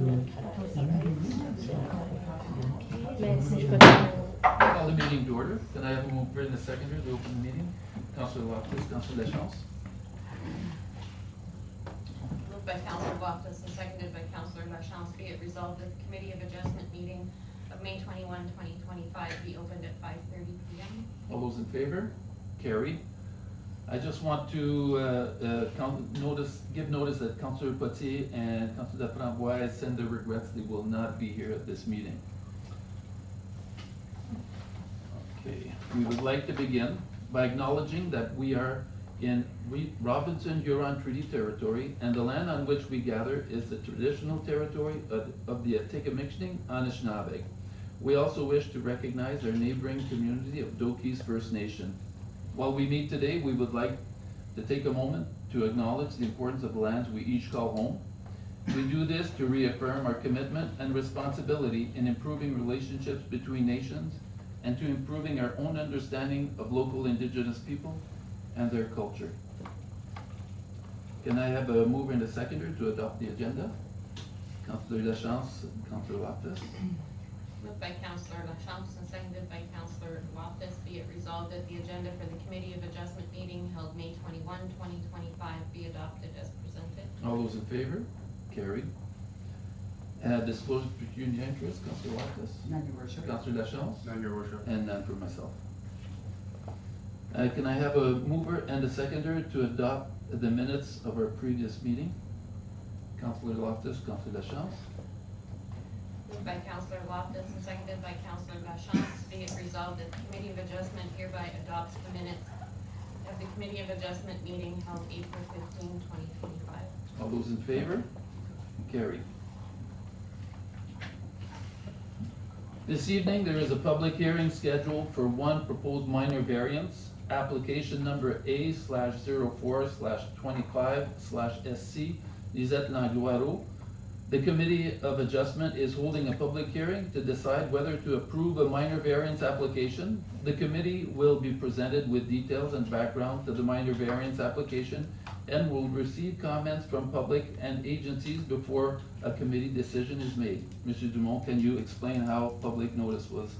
Call the meeting to order. Can I have a mover and a seconder to open the meeting? Councillor Loftus, Councillor Lachance. Moved by Councillor Loftus and seconded by Councillor Lachance, be it resolved that the Committee of Adjustment meeting of May 21, 2025 be opened at 5:30 p.m. All those in favor? Carried. I just want to give notice that Councillor Potier and Councillor Laframboise send their regrets. They will not be here at this meeting. Okay, we would like to begin by acknowledging that we are in Robinson Huron Treaty Territory, and the land on which we gather is the traditional territory of the Atikameksheng Anishinaabe. We also wish to recognize our neighboring community of Doki's First Nation. While we meet today, we would like to take a moment to acknowledge the importance of the lands we each call home. We do this to reaffirm our commitment and responsibility in improving relationships between nations and to improving our own understanding of local Indigenous people and their culture. Can I have a mover and a seconder to adopt the agenda? Councillor Lachance and Councillor Loftus. Moved by Councillor Lachance and seconded by Councillor Loftus, be it resolved that the agenda for the Committee of Adjustment meeting held May 21, 2025 be adopted as presented. All those in favor? Carried. Disclosure of pecuniary interest, Councillor Loftus. None, Your Worship. Councillor Lachance. None, Your Worship. And none for myself. Can I have a mover and a seconder to adopt the minutes of our previous meeting? Councillor Loftus, Councillor Lachance. Moved by Councillor Loftus and seconded by Councillor Lachance, be it resolved that the Committee of Adjustment hereby adopts the minutes of the Committee of Adjustment meeting held April 15, 2025. All those in favor? Carried. This evening, there is a public hearing scheduled for one proposed minor variance, application number A/04/25/SC, Lisette Langloireau. The Committee of Adjustment is holding a public hearing to decide whether to approve a minor variance application. The committee will be presented with details and background to the minor variance application and will receive comments from public and agencies before a committee decision is made. Mr. Dumont, can you explain how public notice was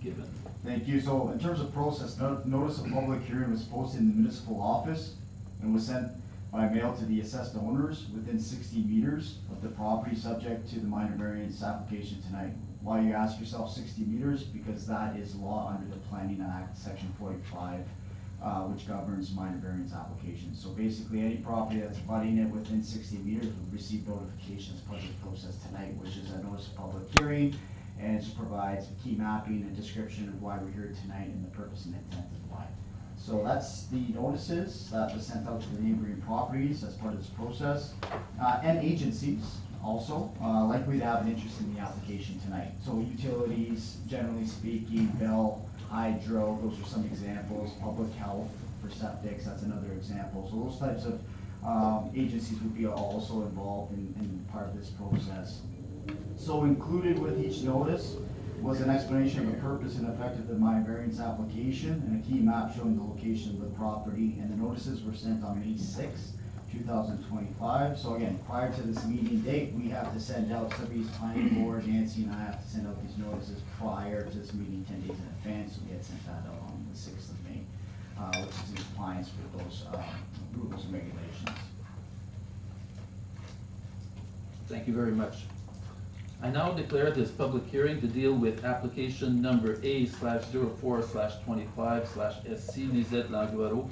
given? Thank you. So in terms of process, notice of public hearing was posted in the municipal office and was sent by mail to the assessed owners within 60 meters of the property subject to the minor variance application tonight. Why you ask yourself 60 meters? Because that is law under the Planning Act, Section 45, which governs minor variance applications. So basically any property that's abutting it within 60 meters will receive notification as part of the process tonight, which is a notice of public hearing, and it just provides a key mapping and description of why we're here tonight and the purpose and intent of why. So that's the notices that was sent out to the neighboring properties as part of this process, and agencies also likely to have an interest in the application tonight. So utilities, generally speaking, Bell, Hydro, those are some examples. Public health for septics, that's another example. So those types of agencies would be also involved in part of this process. So included with each notice was an explanation of the purpose and effect of the minor variance application and a key map showing the location of the property, and the notices were sent on May 6, 2025. So again, prior to this meeting date, we have to send out, somebody's planning board, Nancy and I have to send out these notices prior to this meeting 10 days in advance, so we had sent that out on the 6th of May, which is in compliance with those rules and regulations. Thank you very much. I now declare this public hearing to deal with application number A/04/25/SC Lisette Langloireau.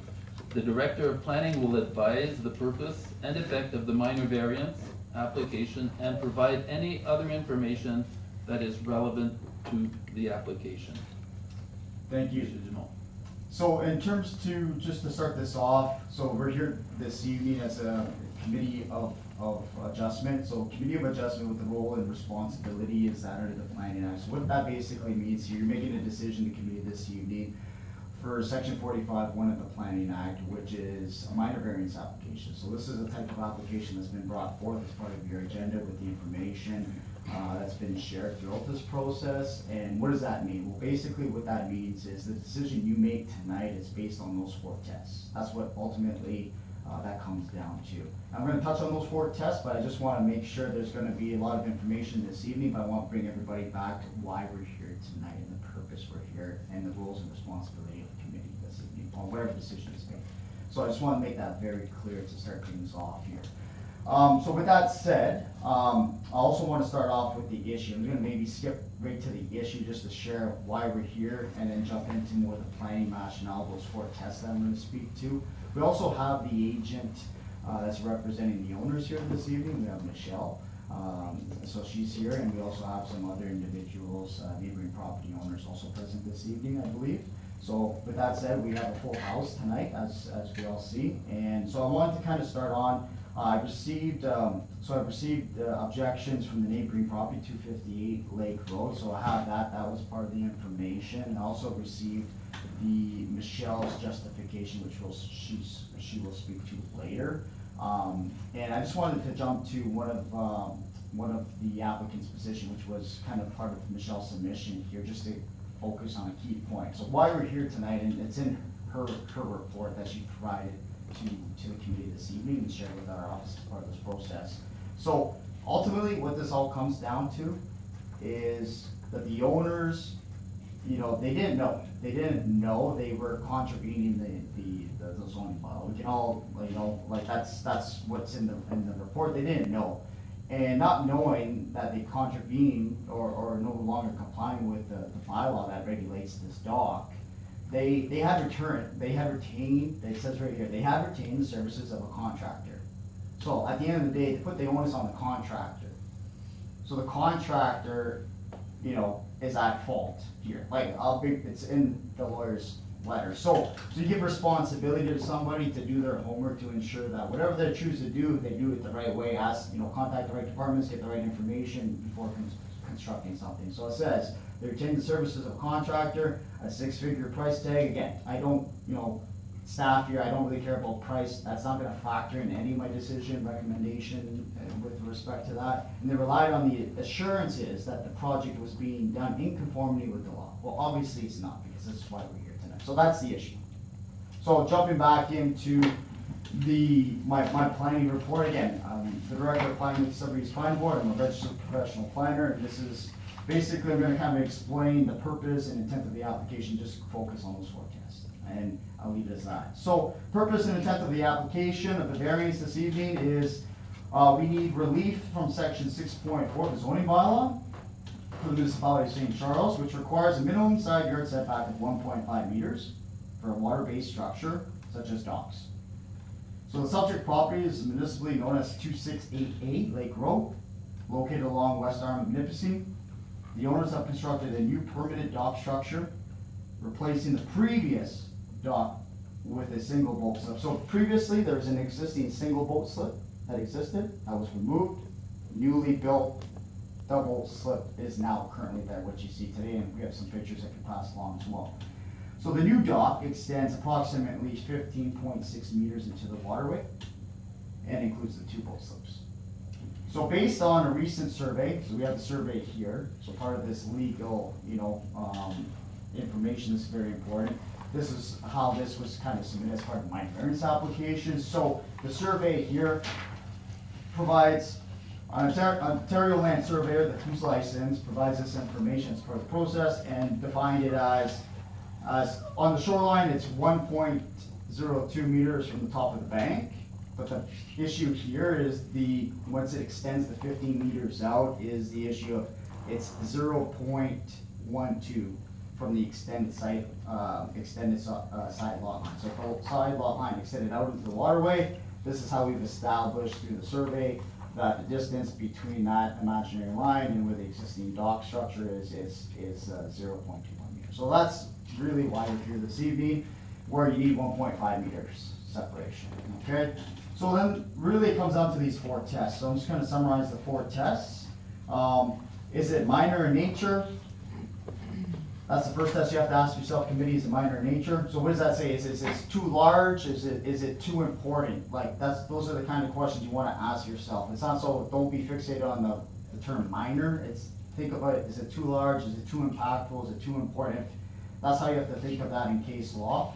The Director of Planning will advise the purpose and effect of the minor variance application and provide any other information that is relevant to the application. Thank you. Mr. Dumont. So in terms to, just to start this off, so we're here this evening as a committee of adjustment. So committee of adjustment with the role and responsibility is that under the Planning Act. So what that basically means here, you're making a decision, the committee this evening, for Section 45(1) of the Planning Act, which is a minor variance application. So this is a type of application that's been brought forth as part of your agenda with the information that's been shared throughout this process. And what does that mean? Well, basically what that means is the decision you make tonight is based on those 4 tests. That's what ultimately that comes down to. I'm gonna touch on those 4 tests, but I just wanna make sure there's gonna be a lot of information this evening, but I wanna bring everybody back to why we're here tonight and the purpose we're here and the roles and responsibility of the committee this evening, on whatever decision is made. So I just wanna make that very clear to start things off here. So with that said, I also want to start off with the issue. I'm going to maybe skip right to the issue just to share why we're here and then jump into more of the planning rationale, those 4 tests that I'm going to speak to. We also have the agent that's representing the owners here this evening. We have Michelle, so she's here, and we also have some other individuals, neighboring property owners also present this evening, I believe. So with that said, we have a full house tonight, as we all see. And so I wanted to kind of start on, I received objections from the neighboring property, 258 Lake Road, so I have that was part of the information. And I also received Michelle's justification, which she will speak to later. And I just wanted to jump to one of the applicant's position, which was kind of part of Michelle's submission here, just to focus on a key point. So why we're here tonight, and it's in her report that she provided to the committee this evening and shared with our office as part of this process. So ultimately what this all comes down to is that the owners, they didn't know. They didn't know they were contravening the zoning bylaw. We can all, that's what's in the report. They didn't know. And not knowing that they contravened or no longer complying with the bylaw that regulates this dock, they had retained, it says right here, they have retained the services of a contractor. So at the end of the day, they put the onus on the contractor. So the contractor, is at fault here. It's in the lawyer's letter. So you give responsibility to somebody to do their homework to ensure that whatever they choose to do, they do it the right way, contact the right departments, get the right information before constructing something. So it says, they retain the services of a contractor, a 6-figure price tag. Again, I don't, staff here, I don't really care about price. That's not gonna factor in any of my decision, recommendation with respect to that. And they relied on the assurances that the project was being done in conformity with the law. Well, obviously it's not, because that's why we're here tonight. So that's the issue. So jumping back into my planning report again, the director of planning with the Sudbury Planning Board. I'm a registered professional planner, and this is basically, I'm going to kind of explain the purpose and intent of the application, just focus on those forecasts, and I'll leave it as that. So, purpose and intent of the application of the variance this evening is we need relief from section 6.4 of the zoning bylaw for the municipality of St. Charles, which requires a minimum side yard setback of 1.5 meters for a water-based structure, such as docks. So the subject property is municipally known as 268A Lake Road, located along west arm of Nipissing. The owners have constructed a new permanent dock structure, replacing the previous dock with a single boat slip. So previously, there was an existing single boat slip that existed, that was removed. Newly built double slip is now currently there, what you see today, and we have some pictures I can pass along as well. So the new dock extends approximately 15.6 meters into the waterway and includes the 2 boat slips. So based on a recent survey, so we have the survey here, so part of this legal, information is very important. This is how this was kind of submitted as part of my variance application. So the survey here provides, an Ontario Land Surveyor, who's licensed, provides this information as part of the process and defined it as on the shoreline, it's 1.02 meters from the top of the bank. But the issue here is once it extends the 15 meters out, is the issue of it's 0.12 from the extended side lot line. So if the side lot line extended out into the waterway, this is how we've established through the survey that the distance between that imaginary line and where the existing dock structure is 0.21 meters. So that's really why we're here this evening, where you need 1.5 meters separation, okay? So then really it comes down to these 4 tests. So I'm just going to summarize the 4 tests. Is it minor in nature? That's the first test you have to ask yourself, committee, is it minor in nature? So what does that say? Is it too large? Is it too important? Those are the kind of questions you want to ask yourself. It's not so, don't be fixated on the term minor. Think about it, is it too large? Is it too impactful? Is it too important? That's how you have to think of that in case law.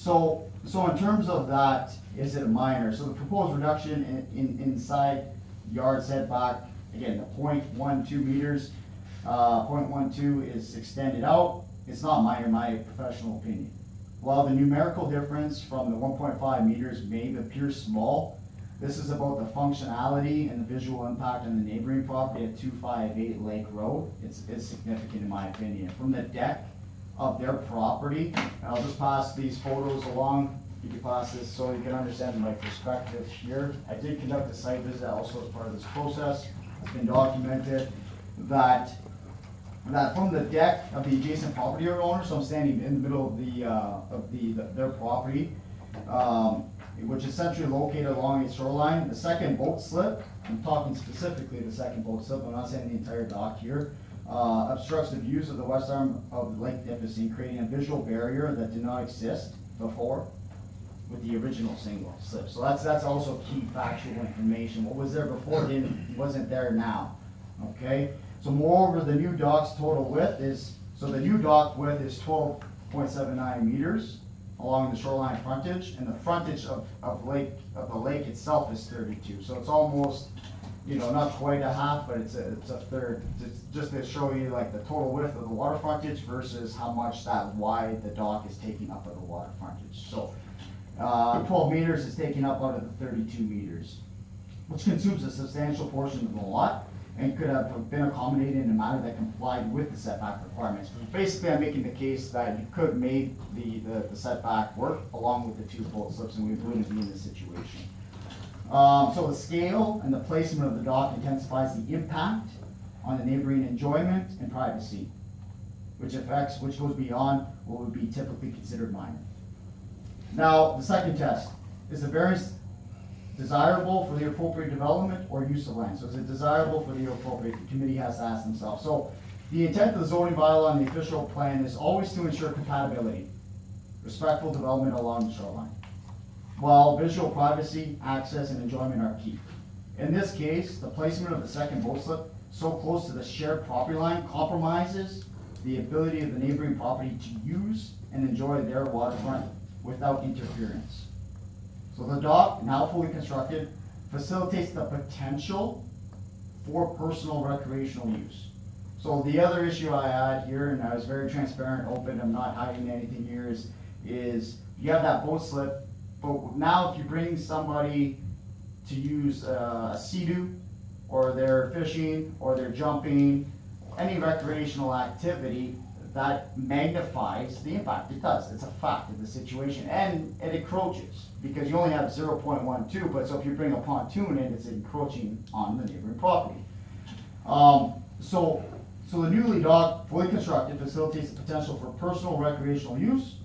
So in terms of that, is it a minor? So the proposed reduction inside yard setback, again, the 0.12 meters, 0.12 is extended out. It's not minor in my professional opinion. While the numerical difference from the 1.5 meters may appear small, this is about the functionality and the visual impact on the neighboring property at 258 Lake Road. It's significant in my opinion. From the deck of their property, and I'll just pass these photos along. You can pass this so you can understand my perspective here. I did conduct a site visit also as part of this process. It's been documented that from the deck of the adjacent property owner, so I'm standing in the middle of their property, which is centrally located along a shoreline. The second boat slip, I'm talking specifically the second boat slip, I'm not saying the entire dock here, obstructs the views of the west arm of Lake Nipissing, creating a visual barrier that did not exist before with the original single slip. So that's also key factual information. What was there before wasn't there now. Okay? So moreover, the new dock's total width is, so the new dock width is 12.79 meters along the shoreline frontage, and the frontage of the lake itself is 32. So it's almost, not quite a half, but it's a third. Just to show you like the total width of the water frontage versus how much that wide the dock is taking up of the water frontage. So 12 meters is taken up out of the 32 meters, which consumes a substantial portion of the lot and could have been accommodated in a manner that complied with the setback requirements. Basically, I'm making the case that you could make the setback work along with the two boat slips, and we wouldn't be in this situation. So the scale and the placement of the dock intensifies the impact on the neighboring enjoyment and privacy, which goes beyond what would be typically considered minor. Now, the second test is the variance desirable for the appropriate development or use of land. So is it desirable for the appropriate? The committee has to ask themselves. So the intent of the zoning bylaw and the official plan is always to ensure compatibility, respectful development along the shoreline, while visual privacy, access, and enjoyment are key. In this case, the placement of the second boat slip so close to the shared property line compromises the ability of the neighboring property to use and enjoy their waterfront without interference. So the dock, now fully constructed, facilitates the potential for personal recreational use. So the other issue I had here, and I was very transparent, open, I'm not hiding anything here, is you have that boat slip, but now if you bring somebody to use a sea-doo, or they're fishing, or they're jumping, any recreational activity, that magnifies the impact. It does. It's a fact of the situation, and it encroaches because you only have 0.12. But so if you bring a pontoon in, it's encroaching on the neighboring property. So the newly docked, fully constructed, facilitates the potential for personal recreational use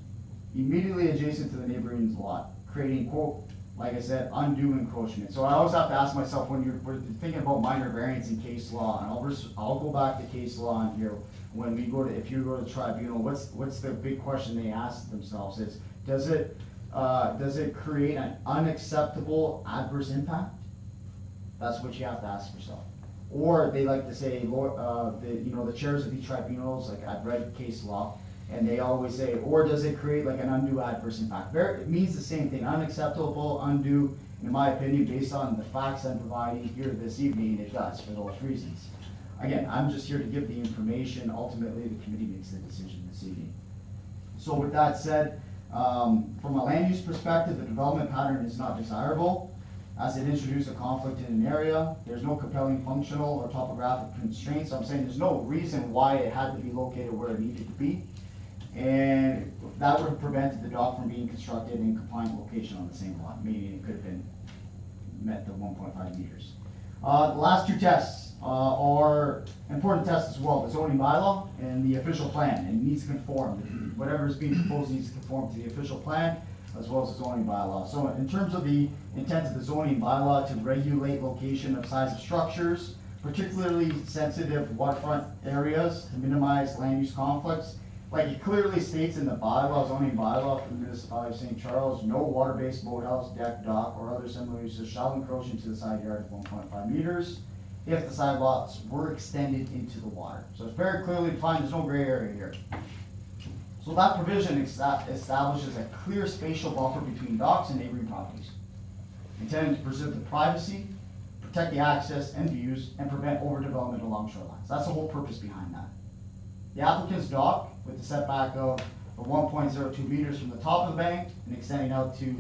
immediately adjacent to the neighboring lot, creating, quote, like I said, undue encroachment. So I always have to ask myself when we're thinking about minor variance in case law, and I'll go back to case law in here. When we go to, if you go to tribunal, what's the big question they ask themselves is, does it create an unacceptable adverse impact? That's what you have to ask yourself. Or they like to say, the chairs of these tribunals, like I've read case law, and they always say, or does it create like an undue adverse impact? It means the same thing, unacceptable, undue. In my opinion, based on the facts I'm providing here this evening, it does for those reasons. Again, I'm just here to give the information. Ultimately, the committee makes the decision this evening. So with that said, from a land use perspective, the development pattern is not desirable as it introduced a conflict in an area. There's no compelling functional or topographic constraints. So I'm saying there's no reason why it had to be located where it needed to be. And that would have prevented the dock from being constructed in compliant location on the same lot, meaning it could have been met the 1.5 meters. The last two tests are important tests as well, the zoning bylaw and the official plan, and it needs to conform. Whatever is being proposed needs to conform to the official plan as well as the zoning bylaw. So in terms of the intent of the zoning bylaw to regulate location of size of structures, particularly sensitive waterfront areas to minimize land use conflicts, like it clearly states in the bylaw, zoning bylaw for the Municipality of St. Charles, no water-based boathouse, deck, dock, or other similar uses shall encroach into the side yard of 1.5 meters if the side lots were extended into the water. So it's very clearly defined, there's no gray area here. So So that provision establishes a clear spatial buffer between docks and neighboring properties, intended to preserve the privacy, protect the access and views, and prevent overdevelopment along shorelines. That's the whole purpose behind that. The applicant's dock, with the setback of 1.02 meters from the top of the bank and extending out to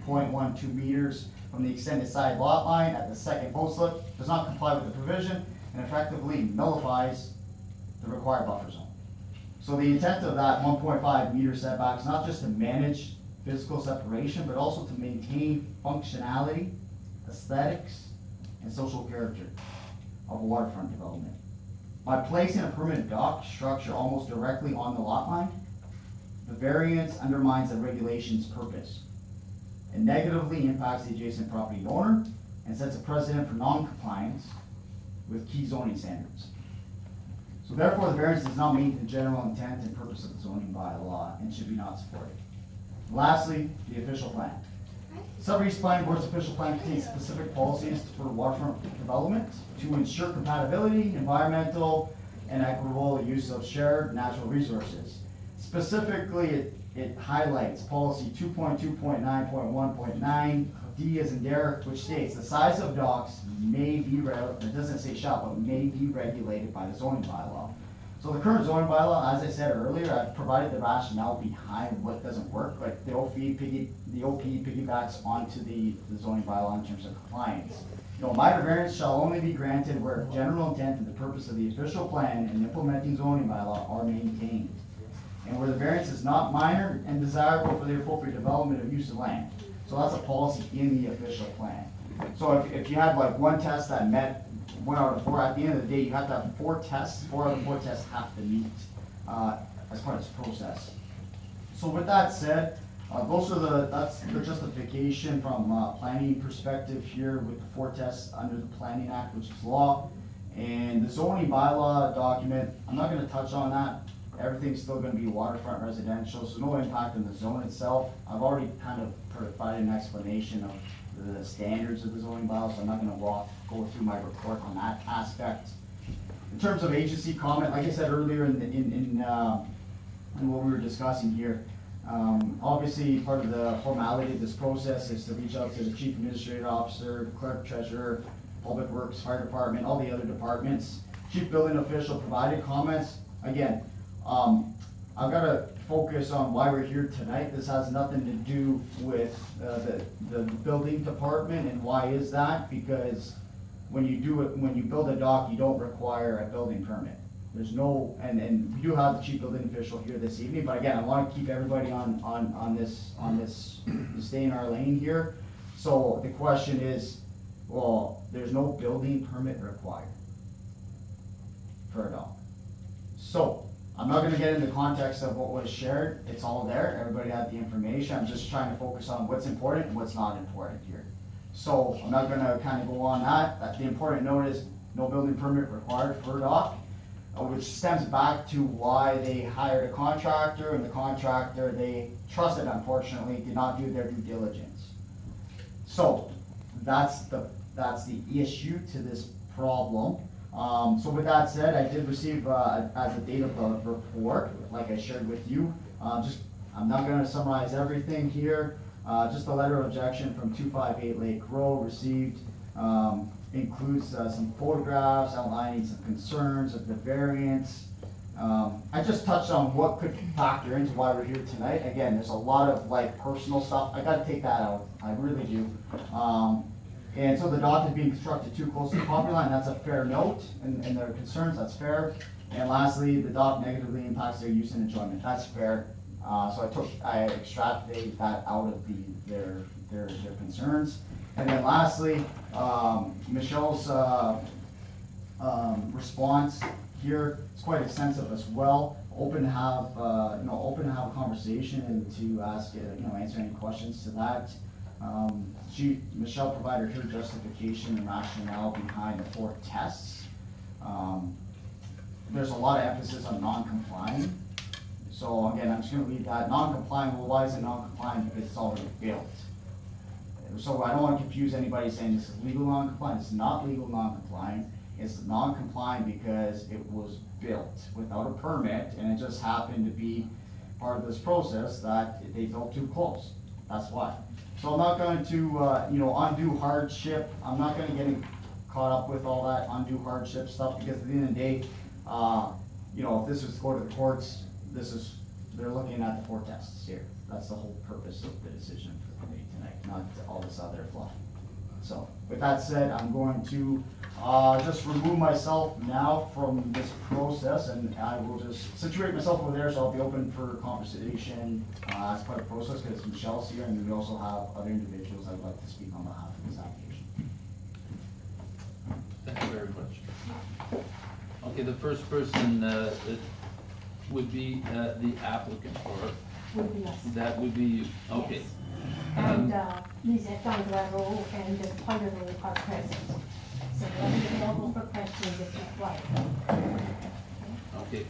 0.12 meters from the extended side lot line at the second boat slip, does not comply with the provision and effectively nullifies the required buffer zone. So the intent of that 1.5 meter setback is not just to manage physical separation, but also to maintain functionality, aesthetics, and social character of a waterfront development. By placing a permanent dock structure almost directly on the lot line, the variance undermines the regulation's purpose. It negatively impacts the adjacent property owner and sets a precedent for non-compliance with key zoning standards. So therefore, the variance does not meet the general intent and purpose of the zoning bylaw and should be not supported. Lastly, the official plan. Sudbury East Planning Board's official plan contains specific policies for waterfront development to ensure compatibility, environmental, and equitable use of shared natural resources. Specifically, it highlights policy 2.2.9.1.9, D as in Derek, which states the size of docks may be, it doesn't say shall, but may be regulated by the zoning bylaw. So the current zoning bylaw, as I said earlier, I've provided the rationale behind what doesn't work, like the OP piggybacks onto the zoning bylaw in terms of compliance. Minor variance shall only be granted where general intent and the purpose of the official plan and implementing zoning bylaw are maintained, and where the variance is not minor and desirable for the appropriate development of use of land. So that's a policy in the official plan. So if you had like one test that met 1 out of 4, at the end of the day, you have to have 4 tests. 4 out of 4 tests have to meet as part of this process. So with that said, that's the justification from a planning perspective here with the 4 tests under the Planning Act, which is law. And the zoning bylaw document, I'm not going to touch on that. Everything's still going to be waterfront residential, so no impact on the zone itself. I've already kind of provided an explanation of the standards of the zoning bylaw, so I'm not going to go through my report on that aspect. In terms of agency comment, like I said earlier in what we were discussing here, obviously part of the formality of this process is to reach out to the chief administrative officer, the clerk, treasurer, public works, fire department, all the other departments. Chief building official provided comments. Again, I've got to focus on why we're here tonight. This has nothing to do with the building department. And why is that? Because when you build a dock, you don't require a building permit. There's no, and we do have the chief building official here this evening, but again, I want to keep everybody on this, stay in our lane here. So the question is, well, there's no building permit required for a dock. So I'm not going to get into context of what was shared. It's all there. Everybody had the information. I'm just trying to focus on what's important and what's not important here. So I'm not going to kind of go on that. The important note is no building permit required for a dock, which stems back to why they hired a contractor, and the contractor they trusted, unfortunately, did not do their due diligence. So that's the issue to this problem. So with that said, I did receive as a date of the report, like I shared with you. I'm not going to summarize everything here. Just a letter of objection from 258 Lake Road received, includes some photographs outlining some concerns of the variance. I just touched on what could factor into why we're here tonight. Again, there's a lot of like personal stuff. I got to take that out. I really do. And so the dock is being constructed too close to the property line. That's a fair note, and their concerns, that's fair. And lastly, the dock negatively impacts their use and enjoyment. That's fair. So I extrapolated that out of their concerns. And then lastly, Michelle's response here is quite extensive as well. Open to have a conversation and to ask answer any questions to that. Michelle provided her justification and rationale behind the 4 tests. There's a lot of emphasis on non-complying. So again, I'm just going to leave that. Non-complying, well, why is it non-complying? Because it's already built. So I don't want to confuse anybody saying this is legal non-compliant. It's not legal non-compliant. It's non-compliant because it was built without a permit, and it just happened to be part of this process that they felt too close. That's why. So I'm not going to, undue hardship. I'm not gonna get caught up with all that undue hardship stuff, because at the end of the day, if this was to go to the courts, they're looking at the 4 tests here. That's the whole purpose of the decision for the committee tonight, not all this other fluff. So, with that said, I'm going to just remove myself now from this process, and I will just situate myself over there, so I'll be open for conversation as part of the process, because Michelle's here, and we also have other individuals I'd like to speak on behalf of this application. Thank you very much. Okay, the first person it would be the applicant, or Would be us. that would be you. Okay. Yes. And Lisette Dongrano and Pointer are present. So they'll be available for questions if required. Okay.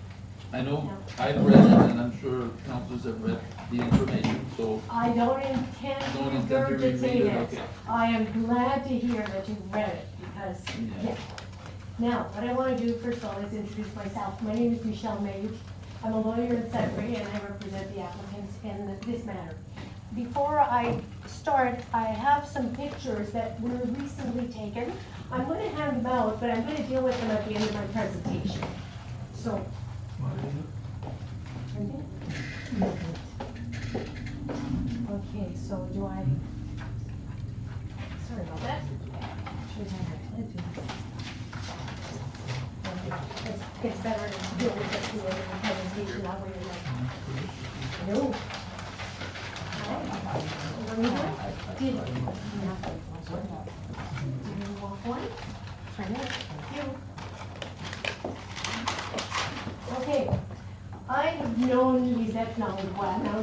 I know I've read it, and I'm sure councilors have read the information, so I don't intend Don't to intend to reread regurgitate it, it. okay. I am glad to hear that you've read it, because, Yeah. yeah. Now, what I want to do first of all is introduce myself. My name is Michelle May. I'm a lawyer in Sudbury, and I represent the applicants in this matter. Before I start, I have some pictures that were recently taken. I'm going to hand them out, but I'm going to deal with them at the end of my presentation. So. Okay, so do I? Sorry about that. Should have my pen too. It's better to deal with it in the presentation that way. No. What are you doing? Did you walk one? I know. Okay. I have known Lisette Nanguano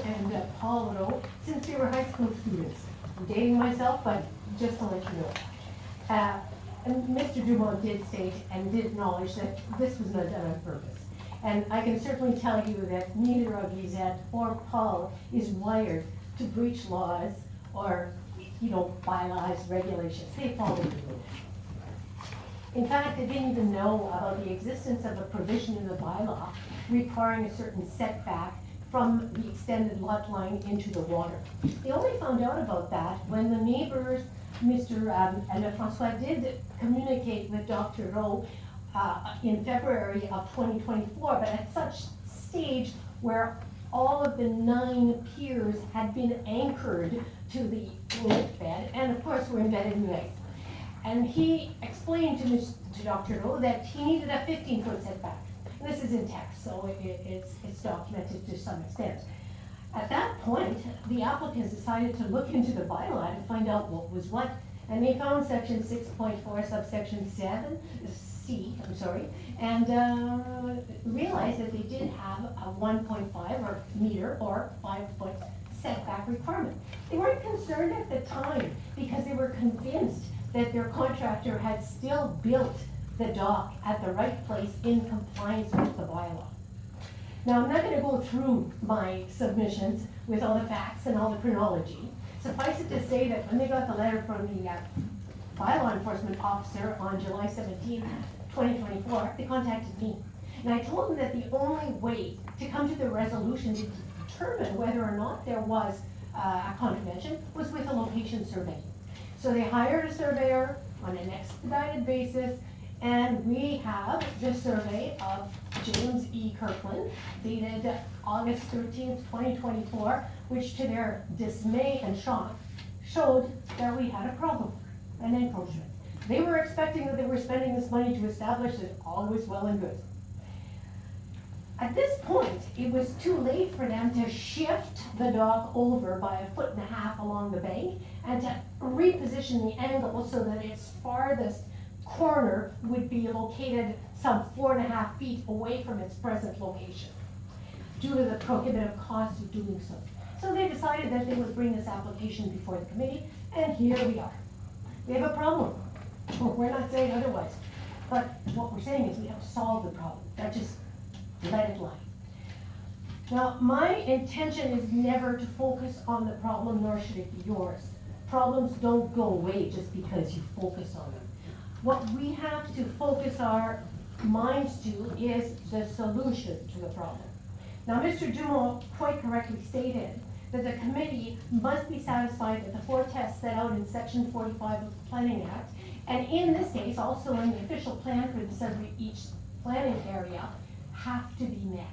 and Paulo since they were high school students. I'm dating myself, but just to let you know. And Mr. Dumont did state and did acknowledge that this was not done on purpose. And I can certainly tell you that neither of Lisette or Paul is wired to breach laws or, bylaws, regulations. They follow the rules. In fact, I didn't even know about the existence of a provision in the bylaw requiring a certain setback from the extended lot line into the water. They only found out about that when the neighbors, Mr. and Francois, did communicate with Dr. Rowe in February of 2024, but at such stage where all of the 9 piers had been anchored to the lake bed, and of course were embedded in the ice. And he explained to Dr. Rowe that he needed a 15-foot setback. And this is in text, so it's documented to some extent. At that point, the applicants decided to look into the bylaw to find out what was what. And they found section 6.4, subsection 7, C, and realized that they did have a 1.5 meter or 5-foot setback requirement. They weren't concerned at the time because they were convinced that their contractor had still built the dock at the right place in compliance with the bylaw. Now, I'm not going to go through my submissions with all the facts and all the chronology. Suffice it to say that when they got the letter from the bylaw enforcement officer on July 17, 2024, they contacted me. And I told them that the only way to come to the resolution to determine whether or not there was a contravention was with a location survey. So they hired a surveyor on an expedited basis, and we have the survey of James E. Kirkland, dated August 13th, 2024, which to their dismay and shock showed that we had a problem, an encroachment. They were expecting that they were spending this money to establish that all was well and good. At this point, it was too late for them to shift the dock over by 1.5 feet along the bank and to reposition the angle so that its farthest corner would be located some 4.5 feet away from its present location, due to the prohibitive cost of doing so. So they decided that they would bring this application before the committee, and here we are. We have a problem. We're not saying otherwise. But what we're saying is we have to solve the problem, not just let it lie. Now, my intention is never to focus on the problem, nor should it be yours. Problems don't go away just because you focus on them. What we have to focus our minds to is the solution to the problem. Now, Mr. Dumont quite correctly stated that the committee must be satisfied that the 4 tests set out in section 45 of the Planning Act, and in this case, also in the official plan for each planning area, have to be met.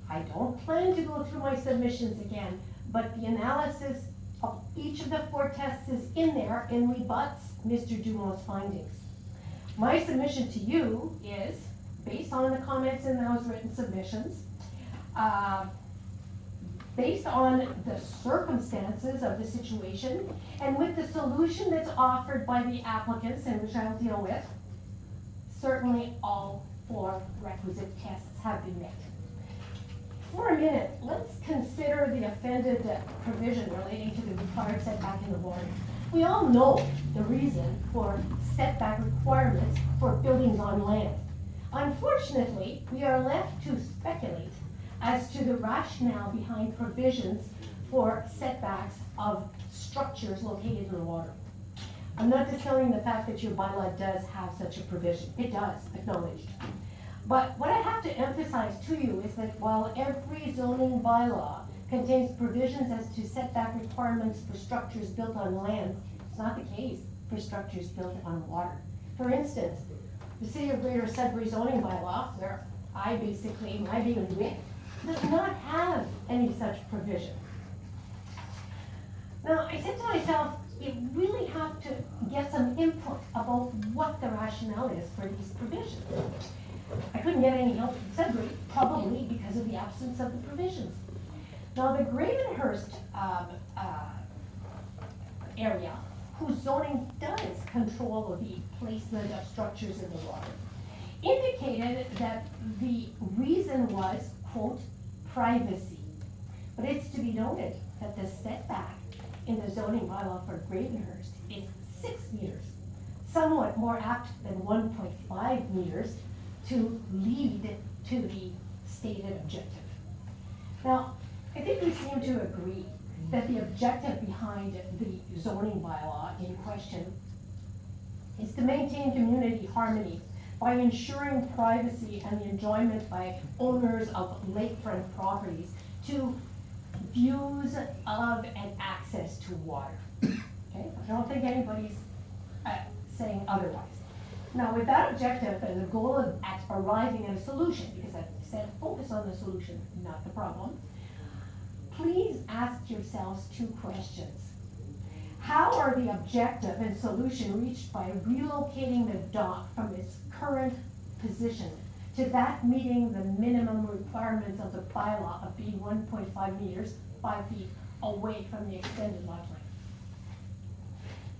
I don't plan to go through my submissions again, but the analysis of each of the 4 tests is in there and rebuts Mr. Dumont's findings. My submission to you is, based on the comments in those written submissions, based on the circumstances of the situation, and with the solution that's offered by the applicants, and which I'll deal with, certainly all 4 requisite tests have been met. For a minute, let's consider the offended provision relating to the required setback in the water. We all know the reason for setback requirements for buildings on land. Unfortunately, we are left to speculate as to the rationale behind provisions for setbacks of structures located in the water. I'm not discounting the fact that your bylaw does have such a provision. It does, acknowledged. But what I have to emphasize to you is that while every zoning bylaw contains provisions as to setback requirements for structures built on land, it's not the case for structures built on water. For instance, the City of Greater Sudbury zoning bylaw, where I basically, my being with, does not have any such provision. Now, I said to myself, you really have to get some input about what the rationale is for these provisions. I couldn't get any help from Sudbury, probably because of the absence of the provisions. Now, the Gravenhurst area, whose zoning does control the placement of structures in the water, indicated that the reason was, quote, privacy. But it's to be noted that the setback in the zoning bylaw for Gravenhurst is 6 meters, somewhat more apt than 1.5 meters to lead to the stated objective. Now, I think we seem to agree that the objective behind the zoning bylaw in question is to maintain community harmony by ensuring privacy and the enjoyment by owners of lakefront properties to views of and access to water. Okay, I don't think anybody's saying otherwise. Now, with that objective and the goal of arriving at a solution, because I said focus on the solution, not the problem, please ask yourselves 2 questions. How are the objective and solution reached by relocating the dock from its current position to that meeting the minimum requirements of the bylaw of being 1.5 meters, 5 feet away from the extended lot line?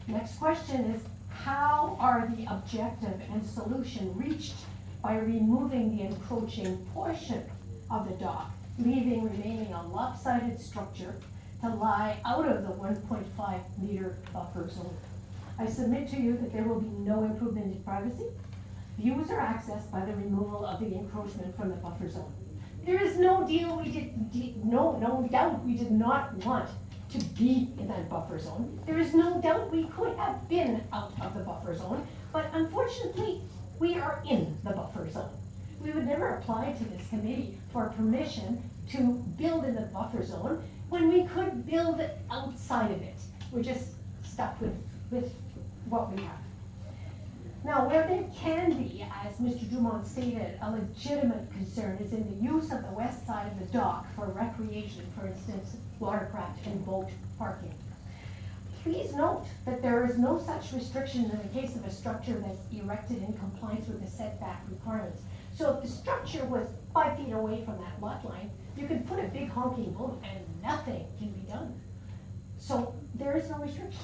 Next question is, how are the objective and solution reached by removing the encroaching portion of the dock, remaining a lopsided structure to lie out of the 1.5 meter buffer zone? I submit to you that there will be no improvement in privacy, views or access by the removal of the encroachment from the buffer zone. There is no no doubt we did not want to be in that buffer zone. There is no doubt we could have been out of the buffer zone, but unfortunately, we are in the buffer zone. We would never apply to this committee for permission to build in the buffer zone when we could build outside of it. We're just stuck with what we have. Now, where there can be, as Mr. Dumont stated, a legitimate concern is in the use of the west side of the dock for recreation, for instance, watercraft and boat parking. Please note that there is no such restriction in the case of a structure that's erected in compliance with the setback requirements. So if the structure was 5 feet away from that lot line, you could put a big honking boat and nothing can be done. So there is no restriction.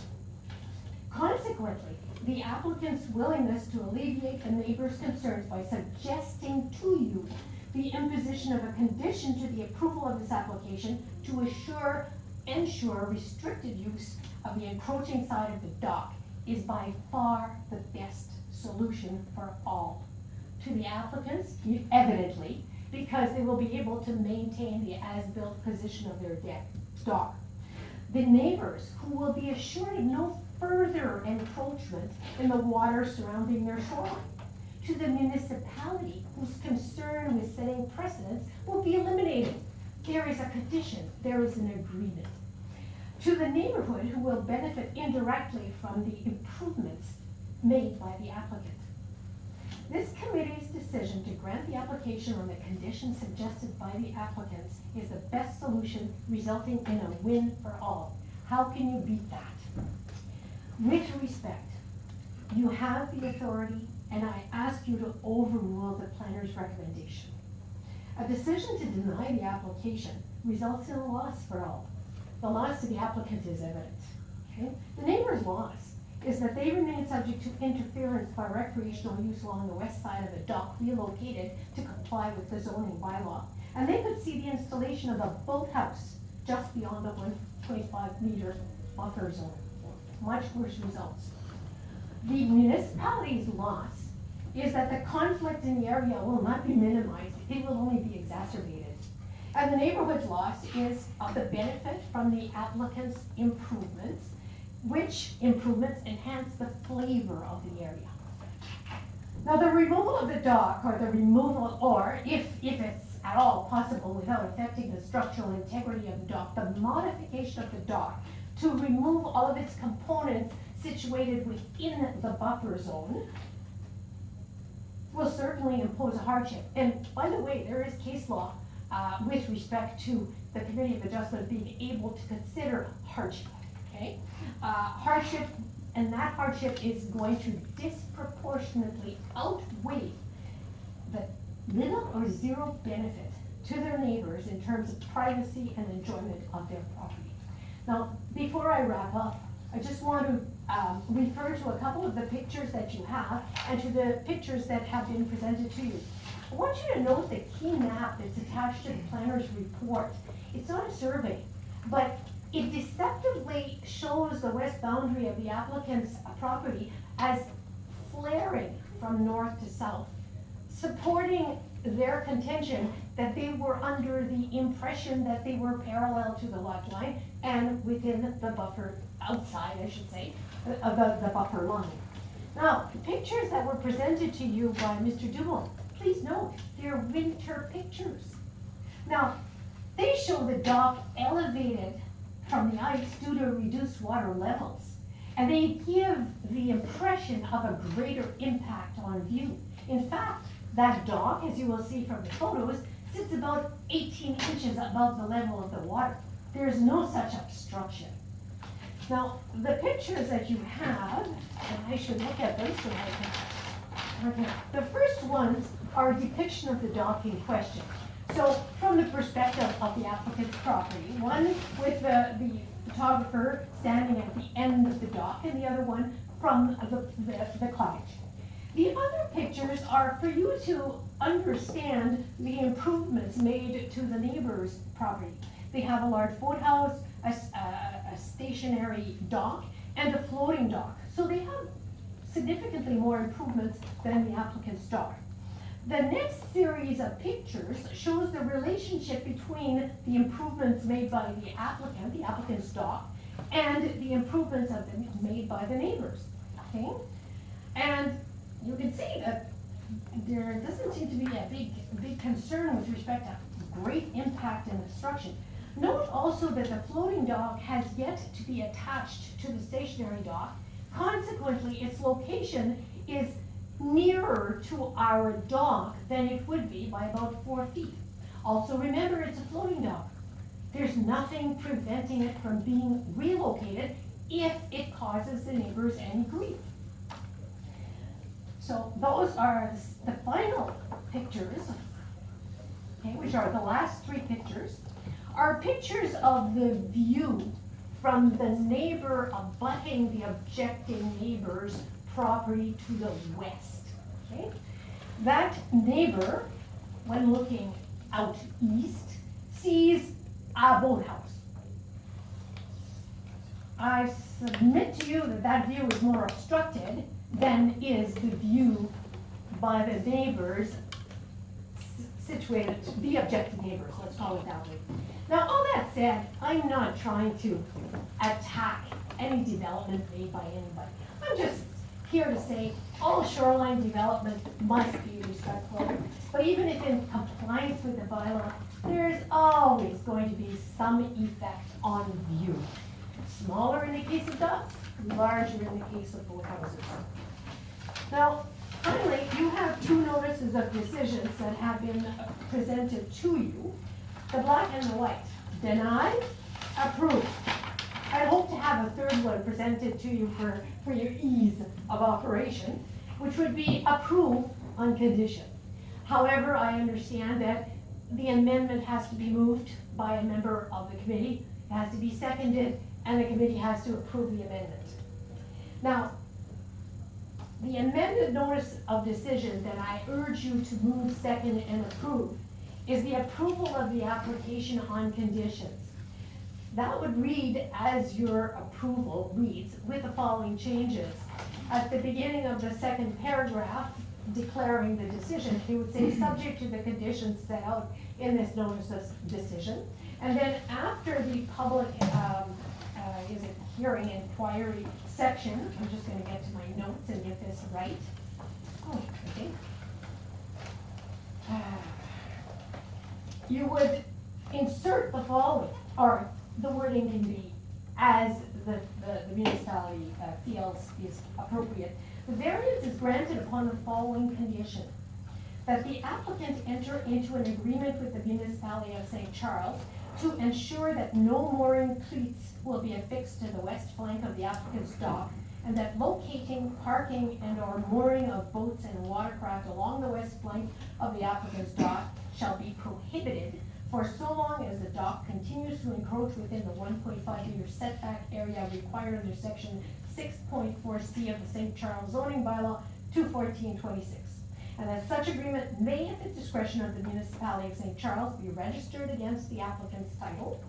Consequently, the applicant's willingness to alleviate the neighbor's concerns by suggesting to you the imposition of a condition to the approval of this application to ensure restricted use of the encroaching side of the dock is by far the best solution for all. To the applicants, evidently, because they will be able to maintain the as-built position of their dock. The neighbors, who will be assured of no further encroachment in the water surrounding their shoreline. To the municipality, whose concern with setting precedents will be eliminated. There is a condition, there is an agreement. To the neighborhood, who will benefit indirectly from the improvements made by the applicant. This committee's decision to grant the application on the conditions suggested by the applicants is the best solution, resulting in a win for all. How can you beat that? With respect, you have the authority, and I ask you to overrule the planner's recommendation. A decision to deny the application results in a loss for all. The loss to the applicant is evident. Okay? The neighbor's loss is that they remain subject to interference by recreational use along the west side of a dock relocated to comply with the zoning bylaw. And they could see the installation of a boathouse just beyond the 125-meter buffer zone. Much worse results. The municipality's loss is that the conflict in the area will not be minimized, it will only be exacerbated. And the neighborhood's loss is of the benefit from the applicant's improvements, which improvements enhance the flavor of the area. Now, the removal of the dock, or the removal, or if it's at all possible without affecting the structural integrity of the dock, the modification of the dock to remove all of its components situated within the buffer zone will certainly impose a hardship. And by the way, there is case law with respect to the Committee of Adjustment being able to consider hardship, okay? Hardship, and that hardship is going to disproportionately outweigh the little or zero benefit to their neighbors in terms of privacy and enjoyment of their property. Now, before I wrap up, I just want to refer to a couple of the pictures that you have and to the pictures that have been presented to you. I want you to note the key map that's attached to the planner's report. It's not a survey, but it deceptively shows the west boundary of the applicant's property as flaring from north to south, supporting their contention that they were under the impression that they were parallel to the lot line and within the buffer, outside, I should say, of the buffer line. Now, the pictures that were presented to you by Mr. Dumont, please note, they're winter pictures. Now, they show the dock elevated from the ice due to reduced water levels, and they give the impression of a greater impact on view. In fact, that dock, as you will see from the photos, sits about 18 inches above the level of the water. There's no such obstruction. Now, the pictures that you have, and I should look at those so I can, the first ones are a depiction of the dock in question. So, from the perspective of the applicant's property, one with the photographer standing at the end of the dock, and the other one from the cottage. The other pictures are for you to understand the improvements made to the neighbor's property. They have a large boathouse, a stationary dock, and a floating dock. So they have significantly more improvements than the applicant's dock. The next series of pictures shows the relationship between the improvements made by the applicant's dock, and the improvements made by the neighbors, okay? And you can see that there doesn't seem to be a big concern with respect to great impact and obstruction. Note also that the floating dock has yet to be attached to the stationary dock. Consequently, its location is nearer to our dock than it would be by about 4 feet. Also remember, it's a floating dock. There's nothing preventing it from being relocated if it causes the neighbors any grief. So those are the final pictures, okay, which are the last 3 pictures, are pictures of the view from the neighbor abutting the objecting neighbor's property to the west, okay? That neighbor, when looking out east, sees a boathouse. I submit to you that that view is more obstructed than is the view by the neighbors situated, the objective neighbors, let's call it that way. Now, all that said, I'm not trying to attack any development made by anybody. I'm just here to say all shoreline development must be respectful. But even if in compliance with the bylaw, there's always going to be some effect on view. Smaller in the case of docks, larger in the case of boathouses. Now, finally, you have two notices of decisions that have been presented to you, the black and the white. Denied, approved. I hope to have a third one presented to you for your ease of operation, which would be approved on condition. However, I understand that the amendment has to be moved by a member of the committee, it has to be seconded, and the committee has to approve the amendment. Now, the amended notice of decision that I urge you to move, second, and approve is the approval of the application on conditions. That would read as your approval reads with the following changes. At the beginning of the second paragraph, declaring the decision, you would say subject to the conditions set out in this notice of decision. And then after the public, hearing inquiry section, I'm just gonna get to my notes and get this right. Oh, okay. You would insert the following, or the wording can be as the municipality feels is appropriate. The variance is granted upon the following condition: that the applicant enter into an agreement with the municipality of St. Charles to ensure that no mooring cleats will be affixed to the west flank of the applicant's dock, and that locating, parking, and/or mooring of boats and watercraft along the west flank of the applicant's dock shall be prohibited for so long as the dock continues to encroach within the 1.5-meter setback area required under section 6.4C of the St. Charles zoning bylaw 21426. And that such agreement may, at the discretion of the municipality of St. Charles, be registered against the applicant's title.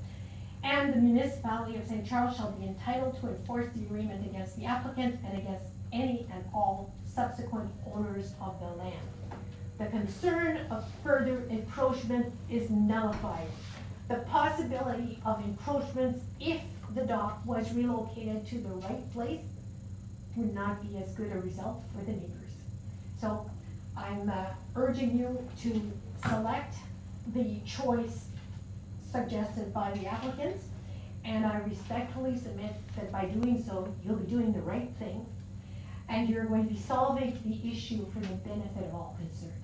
And the municipality of St. Charles shall be entitled to enforce the agreement against the applicant and against any and all subsequent owners of the land. The concern of further encroachment is nullified. The possibility of encroachments, if the dock was relocated to the right place, would not be as good a result for the neighbors. So I'm urging you to select the choice suggested by the applicants, and I respectfully submit that by doing so, you'll be doing the right thing, and you're going to be solving the issue for the benefit of all concerned.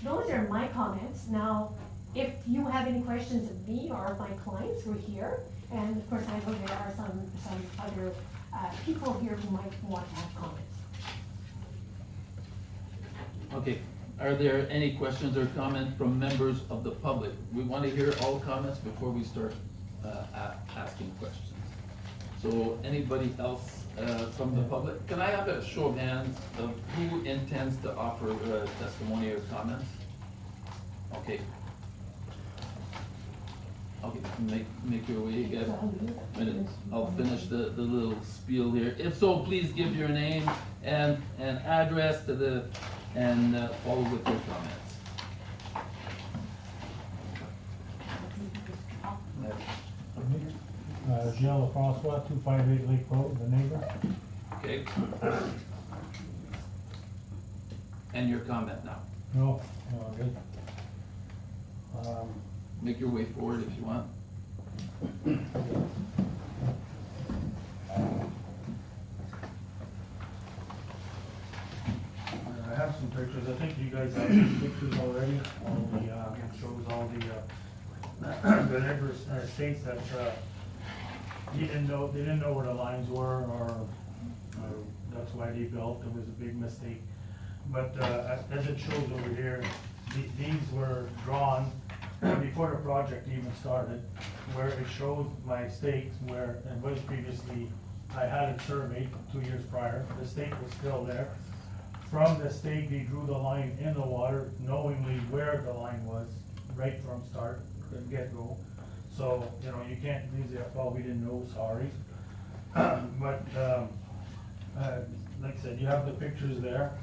Those are my comments. Now, if you have any questions of me or of my clients, we're here, and of course I know there are some other people here who might want to have comments. Okay, are there any questions or comments from members of the public? We want to hear all comments before we start asking questions. So anybody else from the public? Can I have a show of hands of who intends to offer testimony or comments? Okay. Okay, make your way again. I'll finish the little spiel here. If so, please give your name and address to the, and follow with your comments. Gilles LaFrancois, 258 Lake Road, the neighbor. Okay. And your comment now. No, good. Make your way forward if you want. I have some pictures. I think you guys have some pictures already. All the, it shows all the neighbors states that they didn't know where the lines were, or that's why they built. It was a big mistake. But as it shows over here, these were drawn before the project even started, where it shows my stakes where it was previously. I had it surveyed 2 years prior. The stake was still there. From the stake, they drew the line in the water, knowingly where the line was, right from start, couldn't get go. So, you know, you can't use it, well, we didn't know, sorry. But, like I said, you have the pictures there.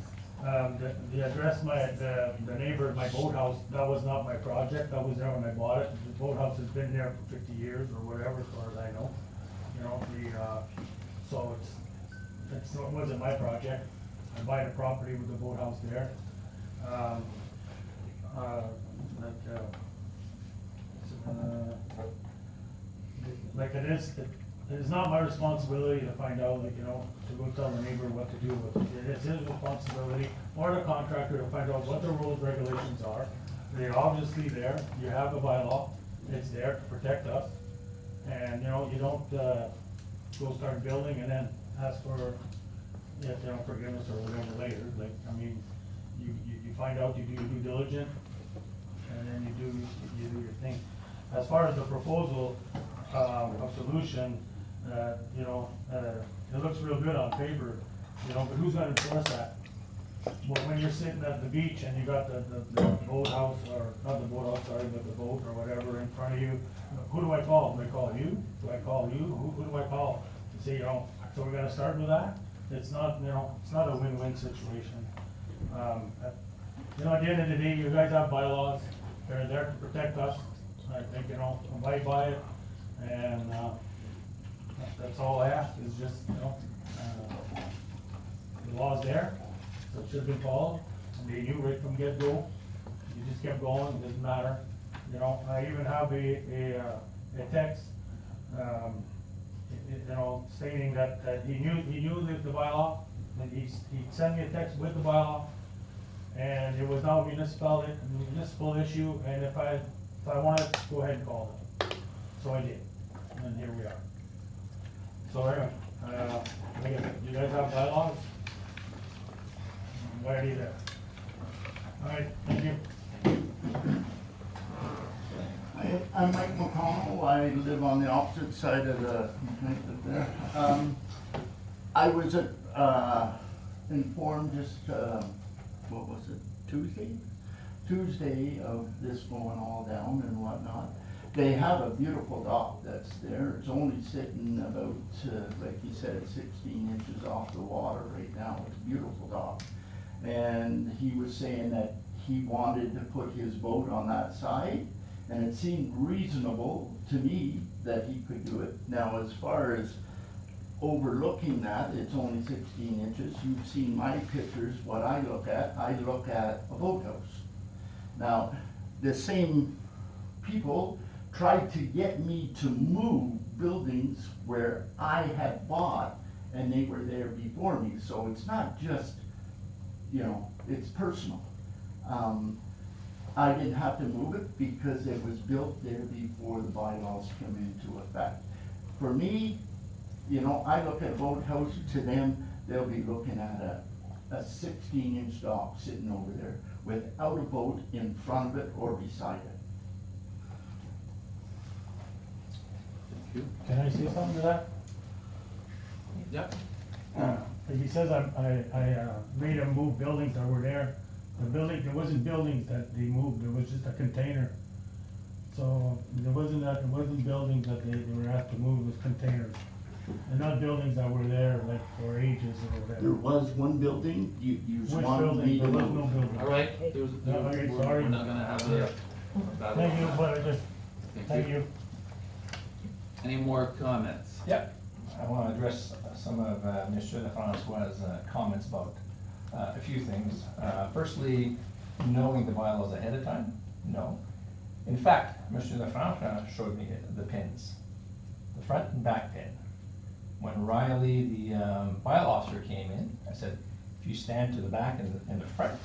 The address, the neighbor, my boathouse, that was not my project, that was there when I bought it. The boathouse has been there for 50 years or whatever, as far as I know. You know, so it wasn't my project. I buy the property with the boathouse there. Like it is not my responsibility to find out, like, you know, to go tell the neighbor what to do with it. It's his responsibility, or the contractor, to find out what the rules, regulations are. They're obviously there, you have a bylaw, it's there to protect us. And, you know, you don't, go start building and then ask for, you know, forgiveness or whatever later. Like, I mean, you find out, you do your due diligence, and then you do your thing. As far as the proposal, of solution, you know, it looks real good on paper, you know, but who's gonna enforce that? Well, when you're sitting at the beach and you got the boathouse, or not the boathouse, sorry, but the boat or whatever in front of you, who do I call? Do I call you? Do I call you? Who do I call to say, you know, so we gotta start with that? It's not, you know, it's not a win-win situation. You know, at the end of the day, you guys have bylaws, they're there to protect us. I think, you know, abide by it, and, that's all I ask, is just, you know, the law's there, so it should have been followed, and they knew right from get-go. You just kept going, it didn't matter. You know, I even have a text, you know, stating that he knew the bylaw, and he sent me a text with the bylaw, and it was now a municipal issue, and if I wanted to go ahead and call it. So I did, and here we are. So anyway, you guys have bylaws? I'm already there. All right, thank you. I'm Mike McConnell. I live on the opposite side of the, there. I was informed just, what was it, Tuesday of this going all down and whatnot. They have a beautiful dock that's there. It's only sitting about, like you said, 16 inches off the water right now. It's a beautiful dock. And he was saying that he wanted to put his boat on that side, and it seemed reasonable to me that he could do it. Now, as far as overlooking that, it's only 16 inches. You've seen my pictures. What I look at a boathouse. Now, the same people tried to get me to move buildings where I had bought, and they were there before me. So it's not just, you know, it's personal. I didn't have to move it because it was built there before the bylaws come into effect. For me, you know, I look at a boathouse, to them, they'll be looking at a 16-inch dock sitting over there without a boat in front of it or beside it. Thank you. Can I say something to that? Yep. He says I made him move buildings that were there. The building, there wasn't buildings that they moved, there was just a container. So there wasn't buildings that they were asked to move, it was containers. And not buildings that were there like for ages or whatever. There was one building, you Which wanted building? me to There was no move. building. All right, Okay, we're sorry. not gonna have a battle. Thank you, but I just, thank you. Any more comments? Yep, I want to address some of Monsieur Lefrancois' comments about a few things. Firstly, knowing the bylaws ahead of time, no. In fact, Monsieur Lefrancois showed me the pins, the front and back pin. When Riley, the bylaw officer, came in, I said, if you stand to the back and the front,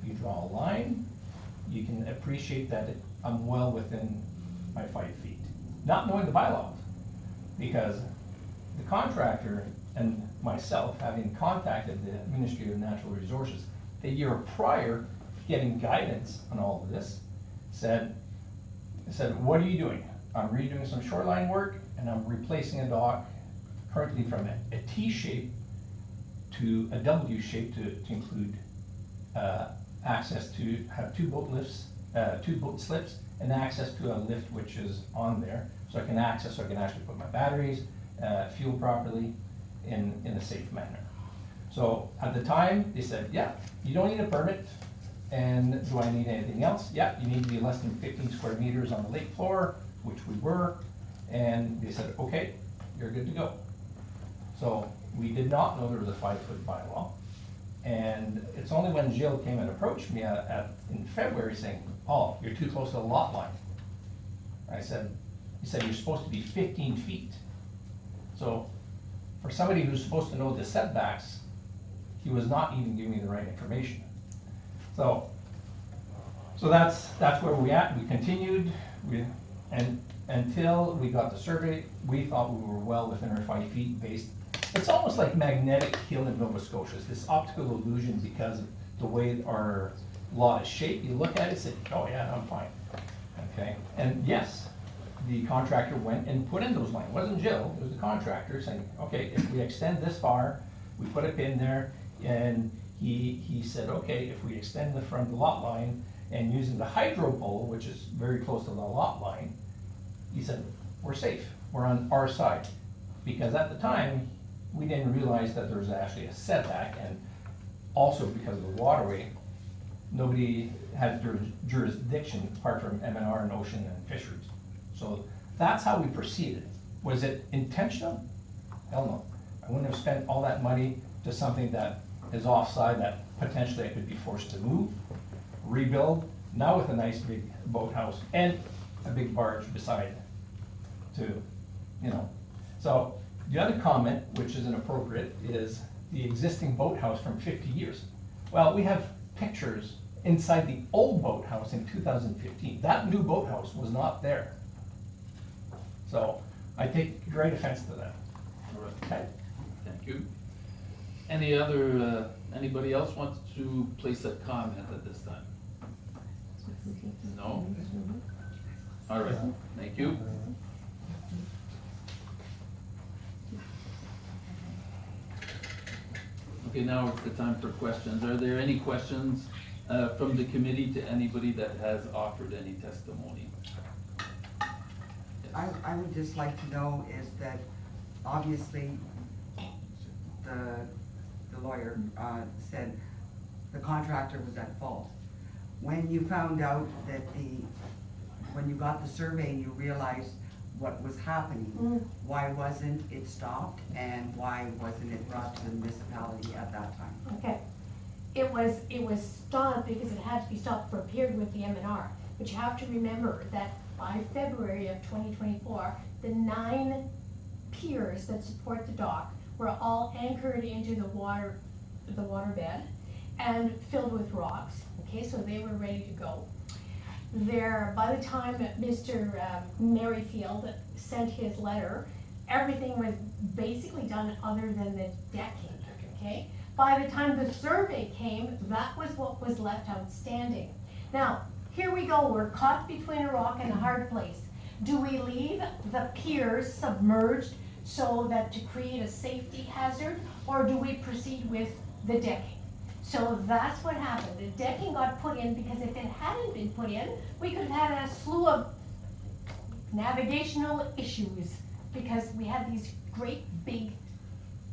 you draw a line, you can appreciate that I'm well within my 5 feet. Not knowing the bylaws, because the contractor and myself, having contacted the Ministry of Natural Resources a year prior, getting guidance on all of this, said, what are you doing? I'm redoing some shoreline work, and I'm replacing a dock currently from a T shape to a W shape to include access to have 2 boat lifts, 2 boat slips, and access to a lift which is on there, so I can actually put my batteries, fuel properly in a safe manner. So at the time, they said, yeah, you don't need a permit, and do I need anything else? Yeah, you need to be less than 15 square meters on the lake floor, which we were, and they said, okay, you're good to go. So we did not know there was a 5-foot bylaw, And it's only when Jill came and approached me in February saying, "Oh, you're too close to the lot line." He said, "You're supposed to be 15 feet." So for somebody who's supposed to know the setbacks, he was not even giving me the right information. So that's where we at. We continued, and until we got the survey, we thought we were well within our 5 feet based. It's almost like magnetic hill in Nova Scotia. It's this optical illusion because of the way our lot is shaped. You look at it and say, "Oh yeah, I'm fine." Okay, and yes, the contractor went and put in those lines. It wasn't Jill, it was the contractor saying, "Okay, if we extend this far," we put a pin there, and he said, "Okay, if we extend from the lot line and using the hydro pole, which is very close to the lot line," he said, "We're safe, we're on our side." Because at the time, we didn't realize that there was actually a setback, and also because of the waterway, nobody has jurisdiction apart from M&R and Ocean and Fisheries. So that's how we proceeded. Was it intentional? Hell no. I wouldn't have spent all that money to something that is offside that potentially I could be forced to move, rebuild, now with a nice big boathouse and a big barge beside it too, you know. So the other comment, which is inappropriate, is the existing boathouse from 50 years. Well, we have pictures inside the old boathouse in 2015. That new boathouse was not there. So I take great offense to that. All right. Okay? Thank you. Any other, anybody else wants to place a comment at this time? No? All right, thank you. Okay, now it's the time for questions. Are there any questions from the committee to anybody that has offered any testimony? Yes. I would just like to know is that obviously the lawyer said the contractor was at fault. When you found out that when you got the survey and you realized what was happening, why wasn't it stopped and why wasn't it brought to the municipality at that time? Okay. It was stopped because it had to be stopped for a period with the M&R. But you have to remember that by February of 2024, the 9 piers that support the dock were all anchored into the waterbed and filled with rocks. Okay, so they were ready to go. By the time Mr. Merrifield sent his letter, everything was basically done other than the decking, okay? By the time the survey came, that was what was left outstanding. Now, here we go, we're caught between a rock and a hard place. Do we leave the piers submerged so that to create a safety hazard, or do we proceed with the decking? So that's what happened. The decking got put in because if it hadn't been put in, we could have had a slew of navigational issues because we had these great big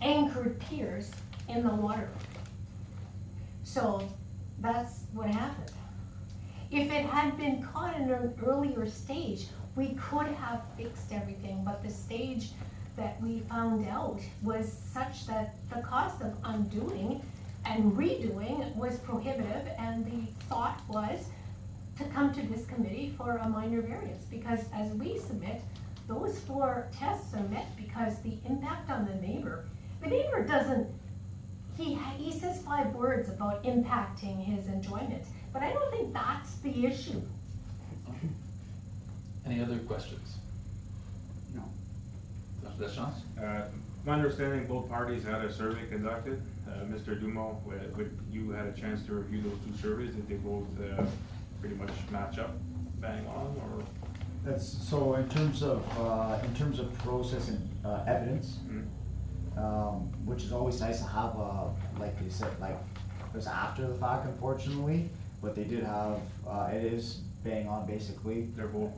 anchored piers in the water. So that's what happened. If it had been caught in an earlier stage, we could have fixed everything, but the stage that we found out was such that the cost of undoing and redoing was prohibitive, and the thought was to come to this committee for a minor variance, because as we submit, those 4 tests are met because the impact on the neighbor doesn't, he says 5 words about impacting his enjoyment, but I don't think that's the issue. Any other questions? No. Councilor Deschamps? My understanding, both parties had a survey conducted. Mr. Dumo, you had a chance to review those 2 surveys. Did they both pretty much match up, bang on, or? That's, so in terms of process and evidence, which is always nice to have, like they said, like, it was after the fact, unfortunately, but they did have, it is bang on, basically. They're both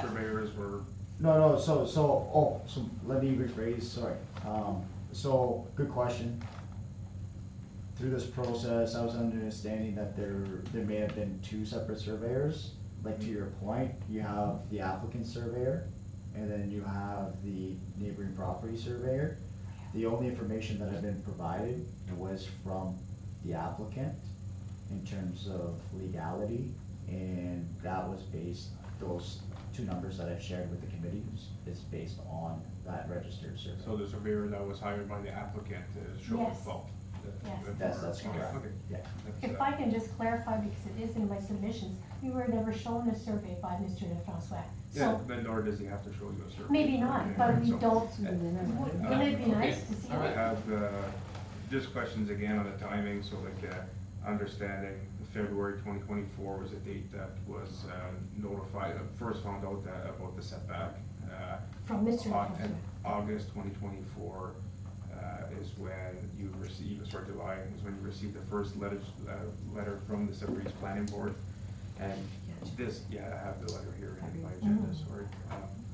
surveyors were. No, so let me rephrase, sorry. So, good question. Through this process, I was understanding that there may have been 2 separate surveyors. Like, to your point, you have the applicant surveyor, and then you have the neighboring property surveyor. The only information that had been provided was from the applicant in terms of legality, and that was based, those two numbers that I've shared with the committee is based on that registered survey. So the surveyor that was hired by the applicant is showing Yes. fault? Yes. That's Okay, correct. okay. Yeah. That's, If I can just clarify, because it is in my submissions, we were never shown a survey by Mr. Lefrancois. Yeah, So, but nor does he have to show you a survey. maybe not, but we So, don't, wouldn't it be nice to see I it? have, just questions again on the timing, so like, understanding February 2024 was a date that was notified, first found out about the setback. From Mr. And Lefrancois. August 2024 is when you received, sorry, July is when you received the first letter from the Sudbury's Planning Board. And this, yeah, I have the letter here in my agenda, sorry.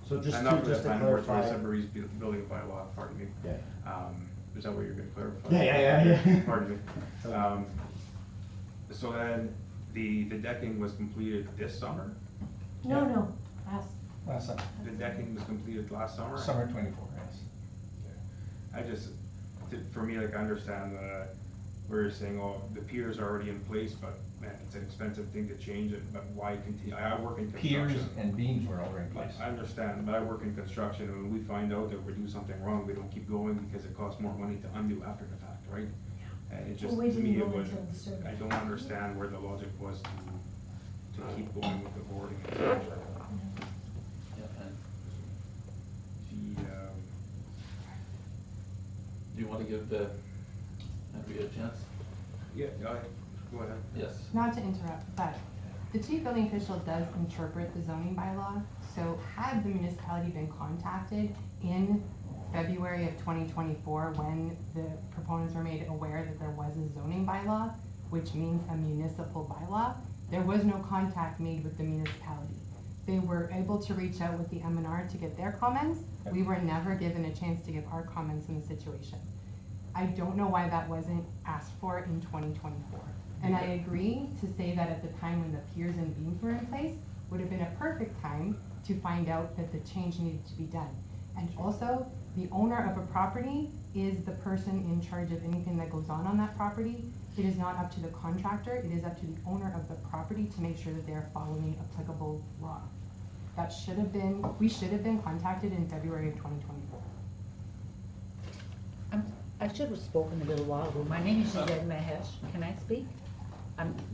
So just And not to- for the just to planning board, clarify- sorry, Sudbury's building bylaw, pardon me. Yeah. Is that what you're gonna clarify? Yeah. Pardon me. So then, the decking was completed this summer? No, Last summer, The decking was completed last summer? summer 24, yes. I just, for me, like, I understand where you're saying, oh, the piers are already in place, but man, it's an expensive thing to change it, but why continue? I work in Piers construction. and beams were already in place. I understand, but I work in construction, and when we find out that we're doing something wrong, we don't keep going because it costs more money to undo after the fact, right? And it just, Well, we to me, didn't it go would, until the survey. I don't understand where the logic was to keep going with the boarding and structure. Yeah, and The, do you wanna give Andrea a chance? yeah, go ahead. Yes. Not to interrupt, but the chief building official does interpret the zoning bylaw. So had the municipality been contacted in February of 2024, when the proponents were made aware that there was a zoning bylaw, which means a municipal bylaw, there was no contact made with the municipality. They were able to reach out with the M&R to get their comments. We were never given a chance to give our comments in the situation. I don't know why that wasn't asked for in 2024. And I agree to say that at the time when the piers and beams were in place, would have been a perfect time to find out that the change needed to be done. And also, the owner of a property is the person in charge of anything that goes on that property. It is not up to the contractor, it is up to the owner of the property to make sure that they are following applicable law. That should have been, we should have been contacted in February of 2024. I should have spoken a little while ago. My name is Giselle Mahesh. Can I speak?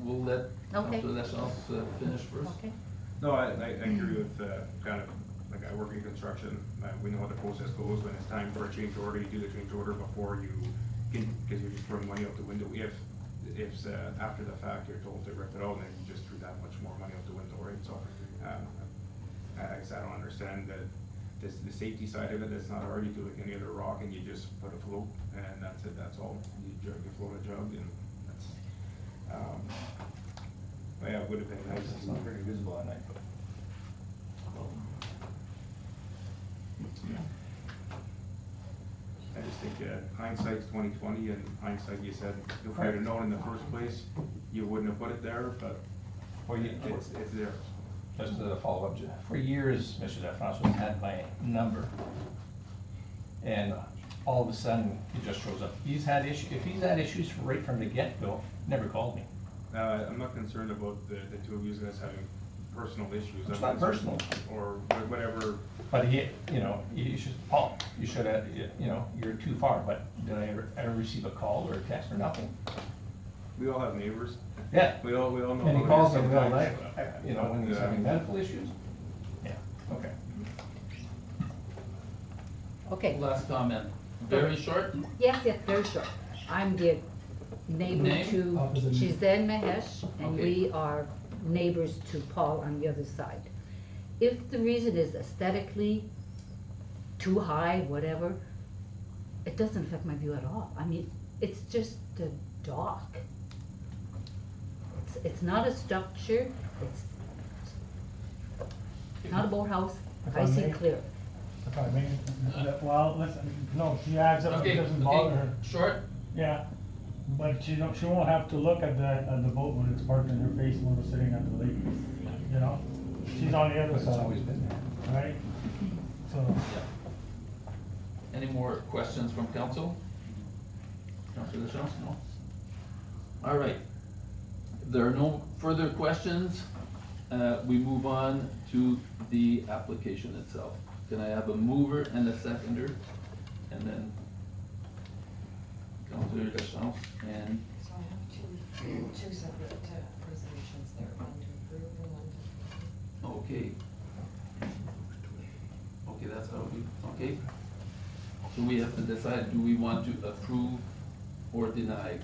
We'll let Okay. Councilor Lachance finish first. Okay. No, I agree with, kind of, like, I work in construction, we know how the process goes, when it's time for a change order, you do the change order before you can, because you're just throwing money out the window. If after the fact, you're told to rip it out, then you just threw that much more money out the window, right? So, I guess I don't understand the safety side of it. It's not hard, you do like any other rock, and you just put a float, and that's it, that's all. You float a jug, and that's, but yeah, it would have been nice. It's not very visible at night. I just think hindsight's 20/20, and hindsight, you said, if we had known in the first place, you wouldn't have put it there, but Well, it's there. just a follow-up, for years, Mr. Lefrancois had my number. And all of a sudden, it just shows up. If he's had issues right from the get-go, never called me. I'm not concerned about the two of you guys having personal issues. It's I'm not concerned- personal. Or whatever. But you should, Paul, you should have, you're too far, but did I ever receive a call or a text or nothing? We all have neighbors. Yeah. We all know. And he how it calls is me in the middle of the sometimes. night, when he's Yeah. having medical issues? Yeah, okay. Okay. Last comment, very short. Yes, very short. I'm the neighbor Name? to Opposite. Giselle Mahesh, and Okay. we are neighbors to Paul on the other side. If the reason is aesthetically too high, whatever, it doesn't affect my view at all. I mean, it's just a dock. It's not a structure, it's not a boathouse, If I I see may. clear. If I may, well, listen, no, she adds up, it Okay, doesn't bother her. short. Yeah, but she won't have to look at the boat when it's parked in her face when we're sitting at the lake, you know? She's on the other But it's side, always been there. right? So, Any more questions from council? Councilor Lachance, no? All right. If there are no further questions, we move on to the application itself. Can I have a mover and a seconder? And then Councilor Lachance and, So I have two separate resolutions there, one to approve and one to. okay. Okay, that's how we, okay. So we have to decide, do we want to approve or deny?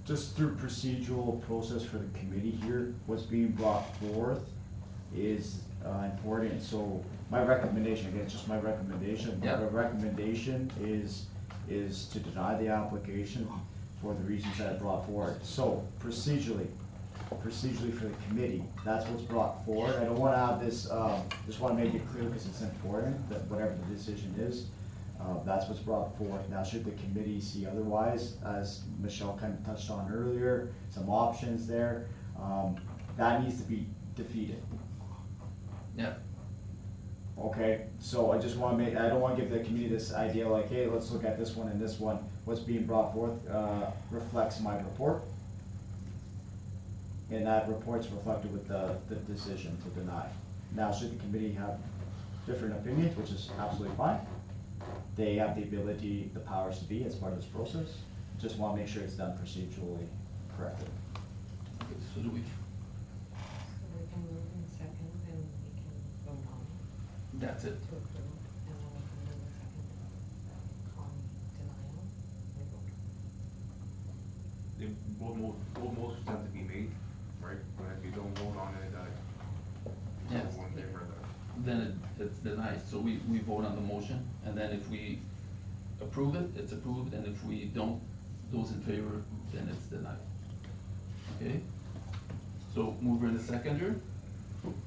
Just through procedural process for the committee here, what's being brought forth is important. So my recommendation, again, it's just my recommendation, Yeah. but the recommendation is to deny the application for the reasons that I brought forward. So procedurally for the committee, that's what's brought forward. I don't wanna have this, just wanna make it clear because it's important that whatever the decision is, that's what's brought forth. Now, should the committee see otherwise, as Michelle kind of touched on earlier, some options there, that needs to be defeated. Yeah, Okay, so I just wanna I don't wanna give the committee this idea like, hey, let's look at this one and this one. What's being brought forth, reflects my report. And that report's reflected with the decision to deny. Now, should the committee have different opinions, which is absolutely fine, they have the ability, the powers to be as part of this process. Just wanna make sure it's done procedurally correctly. okay, so do we, So we can move in second and we can vote on it that's it. to approve, and then we can move in second on denial, we vote. Both motions have to be made, right? But if you don't vote on it, Yes. one favor of that. Then it's denied, so we vote on the motion, and then if we approve it, it's approved, and if we don't, those in favor, then it's denied. Okay? So mover and a seconder,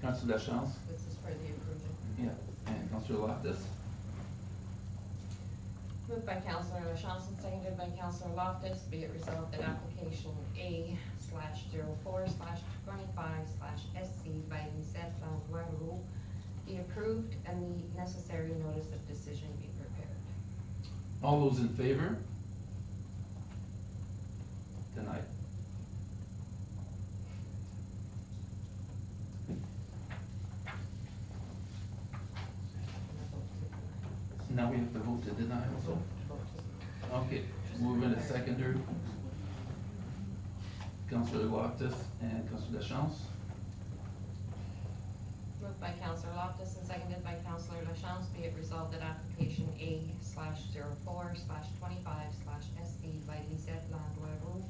Councilor Lachance, This is for the approval. yeah, and Councilor Loftus. Moved by Councilor LaChance and seconded by Councilor Loftus, be it resolved that application A/04/25/SC by Lisette Langlois be approved and the necessary notice of decision be prepared. All those in favor? Denied. Now we have to vote to deny also? Okay, mover and a seconder. Councilor Loftus and Councilor Lachance. Moved by Councilor Loftus and seconded by Councilor LaChance, be it resolved that application A/04/25/SC by Lisette Langlois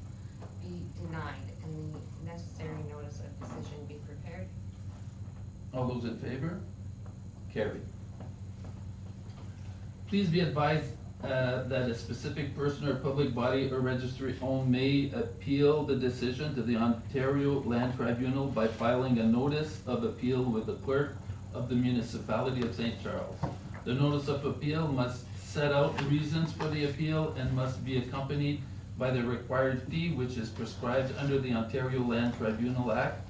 be denied and the necessary notice of decision be prepared. All those in favor? Carried. Please be advised that a specific person or public body or registry owned may appeal the decision to the Ontario Land Tribunal by filing a notice of appeal with the clerk of the Municipality of St. Charles. The notice of appeal must set out reasons for the appeal and must be accompanied by the required fee which is prescribed under the Ontario Land Tribunal Act.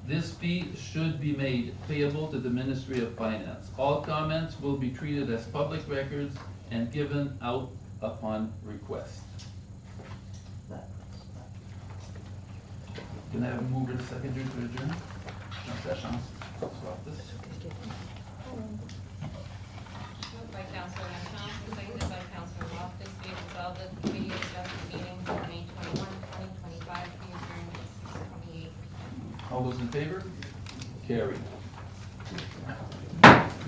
This fee should be made payable to the Ministry of Finance. All comments will be treated as public records and given out upon request. Can I have a mover and seconder to adjourn? Councilor Lachance, Councilor Loftus. Moved by Councilor LaChance and seconded by Councilor Loftus, be it resolved that the committee of adjustment meeting for May 21, 2025 be adjourned at 6:28. All those in favor? Carried.